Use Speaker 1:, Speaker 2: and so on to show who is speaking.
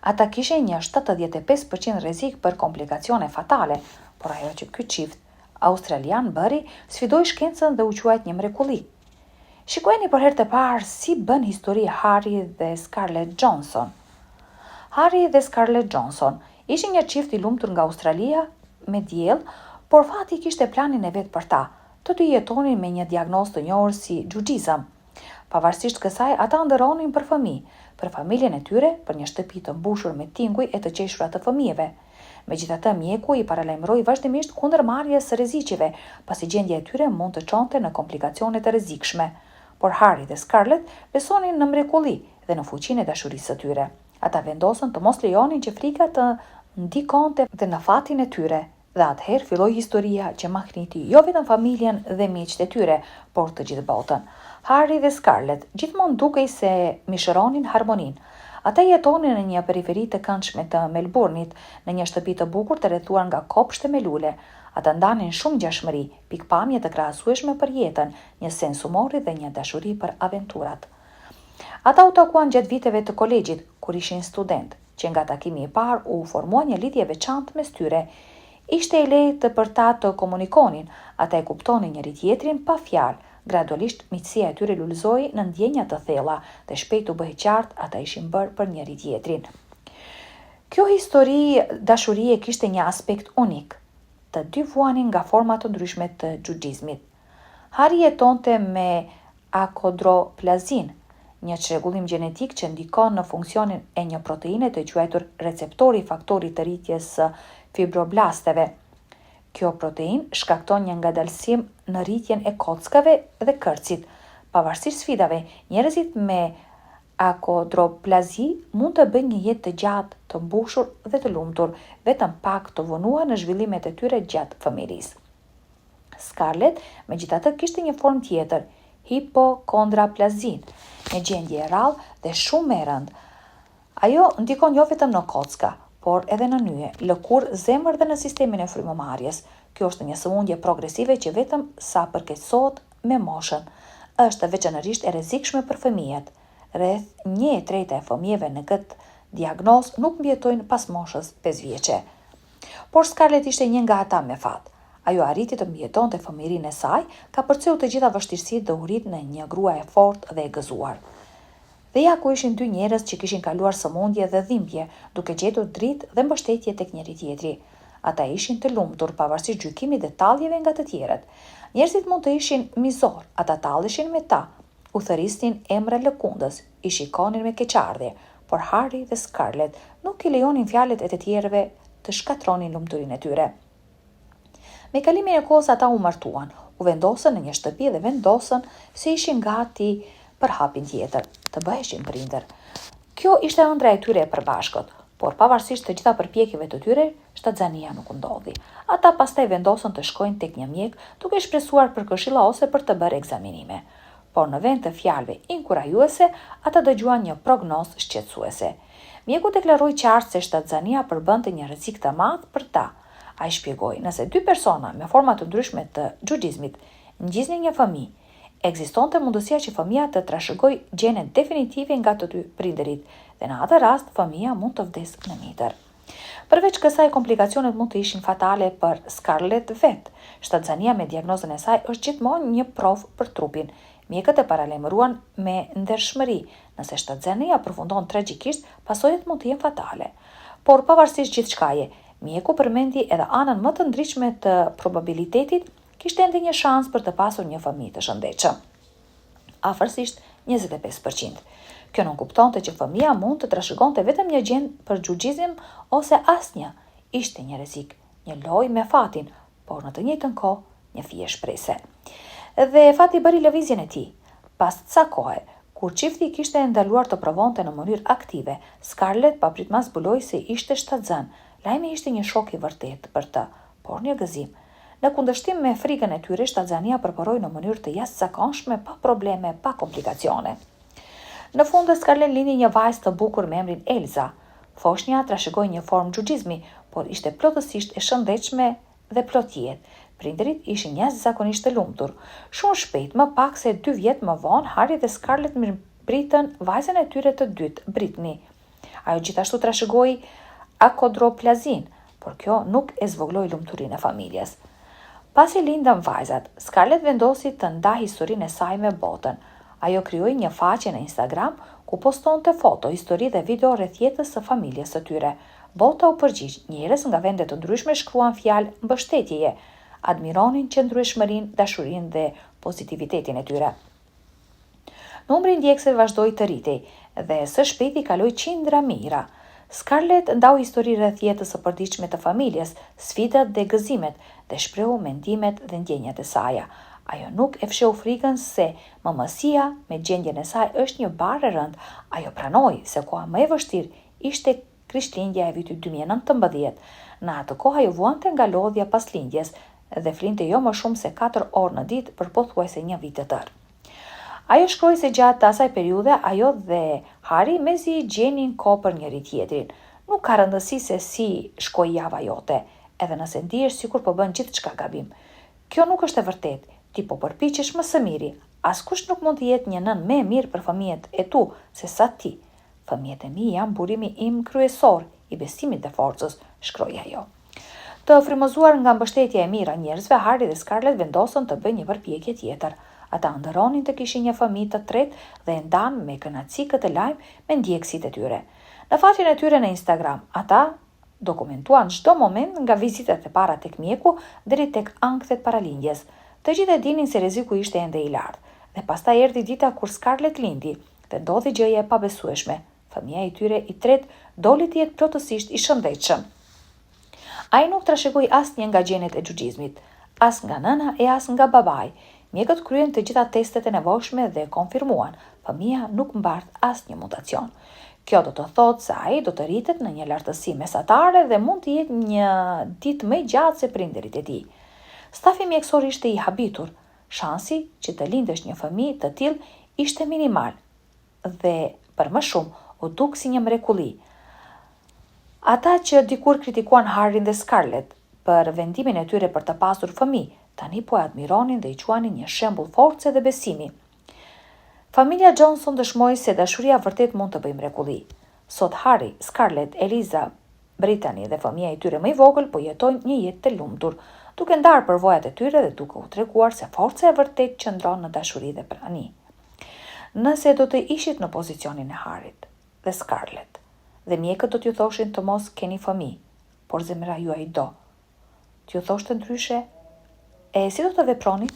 Speaker 1: Ata kishin një 75% rrezik për komplikacione fatale, por ajo që ky çift australian bëri sfidoi shkencën dhe u quajt një mrekulli. Shikojeni për herë të parë si bën histori Harry dhe Scarlett Johnson. Harry dhe Scarlett Johnson ishin një çift i lumtur nga Australia me diell, por fati kishte planin e vet për ta. Të dy jetonin me një diagnozë të njohur si gjugizëm. Pavarësisht kësaj, ata ndërronin për fëmijë, për familjen e tyre, për një shtëpi të mbushur me tinguj e të qeshura të fëmijëve. Megjithatë, mjeku i paralajmëroi vazhdimisht kundër marrjes së rreziqeve, pasi gjendja e tyre mund të çonte në komplikacione të rrezikshme. Por Harry dhe Scarlett besonin në mrekulli dhe në fuqinë e dashurisë së tyre. Ata vendosën të mos lejonin që frika të ndikonte dhe në fatin e tyre. Dhe atëherë filloi historia që mahniti jo vetëm familjen dhe miqtë e tyre, por të gjithë botën. Harry dhe Scarlett gjithmonë dukej se mishëronin harmoninë. Ata jetonin në një periferi të këndshme të Melbourne-it, në një shtëpi të bukur të rrethuar nga kopshte me lule. Ata ndanin shumë ngjashmëri, pikpamje të krahasueshme për jetën, një sens humori dhe një dashuri për aventurat. Ata u takuan gjatë viteve të kolegjit, kur ishin student, që nga takimi i parë u formua një lidhje veçantë mes tyre. Ishte e lehtë për ta të komunikonin, ata e kuptonin njëri tjetrin pa fjalë. Gradualisht miqësia e tyre lulëzoi në ndjenja të thella dhe shpejt u bë qartë ata ishin bërë për njëri tjetrin. Kjo histori dashurie kishte një aspekt unik. Të dy vuanin nga forma të ndryshme të gjugizmit. Harry jetonte me akodroplazin, një çrregullim gjenetik që ndikon në funksionin e një proteine të quajtur receptori faktorit të rritjes së fibroblasteve. Kjo protein shkakton një ngadalësim në rritjen e kockave dhe kërcit. Pavarësisht sfidave, njerëzit me akodroplazi mund të bëjnë një jetë të gjatë, të mbushur dhe të lumtur, vetëm pak të vonuar në zhvillimet e tyre gjatë fëmijërisë. Scarlett, megjithatë, kishte një formë tjetër, hipokondraplazin, një gjendje e rrallë dhe shumë e rëndë. Ajo ndikon jo vetëm në kocka, por edhe në nyje, lëkurë, zemër dhe në sistemin e frymëmarrjes. Kjo është një sëmundje progresive që vetëm sa përkeqësohet me moshën. Është veçanërisht e rrezikshme për fëmijët. Rreth 1/3 e fëmijëve në këtë diagnozë nuk mbijetojnë pas moshës 5 vjeçe. Por Scarlett ishte një nga ata me fat. Ajo arriti të mbijetonte fëmijërinë e saj, ka përcjell të gjitha vështirësitë dhe u rit në një grua e fortë dhe e gëzuar. Dhe ja ku ishin dy njerëz që kishin kaluar sëmundje dhe dhimbje, duke gjetur dritë dhe mbështetje tek njëri tjetri. Ata ishin të lumtur pavarësisht gjykimit dhe talljeve nga të tjerët. Njerëzit mund të ishin mizor, ata talleshin me ta, u thërisnin emra lëkundës, i shikonin me keqardhje, por Harry dhe Scarlett nuk i lejonin fjalët e të tjerëve të shkatronin lumturinë e tyre. Me kalimin e kohës ata u martuan, u vendosën në një shtëpi dhe vendosën se ishin gati për hapin tjetër, të bëheshin prindër. Kjo ishte ëndra e tyre e përbashkët, por pavarësisht të gjitha përpjekjeve të tyre, shtatzania nuk ndodhi. Ata pastaj vendosën të shkojnë tek një mjek, duke shpresuar për këshilla ose për të bërë ekzaminime. Por në vend të fjalëve inkurajuese, ata dëgjuan një prognozë shqetësuese. Mjeku deklaroi qartë se shtatzania përbënte një rrezik të madh për ta. Ai shpjegoi, nëse dy persona me forma të ndryshme të gjugizmit ngjisnin një fëmijë, ekzistonte mundësia që fëmia të trashëgojë gjenet definitive nga të dy prindërit dhe në atë rast fëmia mund të vdesë në mitër. Përveç kësaj, komplikacionet mund të ishin fatale për Scarlett vet. Shtatzania me diagnozën e saj është gjithmonë një provë për trupin. Mjekët e paralajmëruan me ndershmëri. Nëse shtatzania përfundon tragjikisht, pasojat mund të jenë fatale. Por pavarësisht gjithçkaje, mjeku përmendi edhe anën më të ndritshme të probabilitetit, kishte ende një shans për të pasur një fëmijë të shëndetshëm. Afërsisht 25%. Kjo nuk kuptonte që fëmia mund të trashëgonte vetëm një gjend për gjugizim ose asnjë. Ishte një rrezik, një lojë me fatin, por në të njëjtën kohë një fije shprese. Dhe fati bëri lëvizjen e tij. Pas ca kohe, kur çifti kishte ndaluar të provonte në mënyrë aktive, Scarlett papritmas zbuloi se ishte shtatzën. Lajmi ishte një shok i vërtet për të, por një gëzim. Në kundërshtim me frikën e tyre, shtatzania përporoi në mënyrë të jashtëzakonshme, pa probleme, pa komplikacione. Në fund Scarlett lindi një vajzë të bukur me emrin Elsa. Foshnja trashëgoi një formë gjugizmi, por ishte plotësisht e shëndetshme dhe plot jetë. Prindërit ishin jashtëzakonisht të lumtur. Shumë shpejt, më pak se 2 vjet më vonë, Harry dhe Scarlett mirëpritën vajzën e tyre të dytë, Brittany. Ajo gjithashtu trashëgoi akodroplazin, por kjo nuk e zvogloi lumturinë e familjes. Pasi lindën vajzat, Scarlett vendosi të ndajë historinë e saj me botën. Ajo krijoi një faqe në Instagram ku postonte foto, histori dhe video rreth jetës së familjes së tyre. Bota u përgjigj, njerëz nga vende të ndryshme shkruan fjalë mbështetjeje, admironin qëndrueshmërinë, dashurinë dhe pozitivitetin e tyre. Numri i ndjekësve vazhdoi të rritej dhe së shpejti kaloi qindra mijëra. Scarlett ndau histori rreth jetës së përditshme të familjes, sfidat dhe gëzimet, dhe shprehu mendimet dhe ndjenjat e saj. Ajo nuk e fsheu frikën se mëmësia me gjendjen e saj është një barë e rëndë. Ajo pranoi se koha më e vështirë ishte krishtlindja e vitit 2019. Në atë kohë ajo vuante nga lodhja pas lindjes dhe flinte jo më shumë se 4 orë në ditë për pothuajse një vit të tërë. Ajo shkroi se gjatë asaj periudhe ajo dhe Harry mezi gjenin kohë për njëri tjetrin. Nuk ka rëndësi se si shkoi java jote, edhe nëse ndihesh sikur po bën gjithçka gabim. Kjo nuk është e vërtetë. Ti po përpiqesh më së miri. Askush nuk mund të jetë një nën më e mirë për fëmijët e tu se sa ti. Fëmijët e mi janë burimi im kryesor i besimit dhe forcës, shkroi ajo. Të frymëzuar nga mbështetja e mirë e njerëzve, Harry dhe Scarlett vendosën të bëjnë një përpjekje tjetër. Ata ndëronin të kishin një fëmijë të tretë dhe e ndanë me kënaqësi këtë lajm me ndjekësit e tyre. Në faqen e tyre në Instagram, ata dokumentuan çdo moment nga vizitat e para tek mjeku deri tek ankthet para lindjes. Të gjithë e dinin se rreziku ishte ende i lartë, dhe pastaj erdhi dita kur Scarlett lindi dhe ndodhi gjëja e pabesueshme. Fëmia i tyre i tretë doli të jetë plotësisht i shëndetshëm. Ai nuk trashëgoi asnjë nga gjenet e xhuxhizmit, as nga nëna e as nga babai. Mjekët kryen të gjitha testet e nevojshme dhe konfirmuan, fëmia nuk mbart asnjë mutacion. Kjo do të thotë se ai do të rritet në një lartësi mesatare dhe mund të jetë një ditë më gjatë se prindërit e tij. Stafi mjekësor ishte i habitur. Shansi që të lindesh një fëmijë të tillë ishte minimal dhe për më shumë u duk si një mrekulli. Ata që dikur kritikuan Harryn dhe Scarlett për vendimin e tyre për të pasur fëmijë, tani po e admironin dhe i quanin një shembull force dhe besimi. Familja Johnson dëshmoi se dashuria vërtet mund të bëjë mrekulli. Sot Harry, Scarlett, Eliza, Brittany dhe fëmia i tyre më i vogël po jetojnë një jetë të lumtur, duke ndarë përvojat e tyre dhe duke u treguar se forca e vërtet qëndron në dashuri dhe prani. Nëse do të ishit në pozicionin e Harryt dhe Scarlett, dhe mjekët do t'ju thoshin të mos keni fëmijë, por zemra juaj do, t'ju thoshte ndryshe, e si do të vepronit?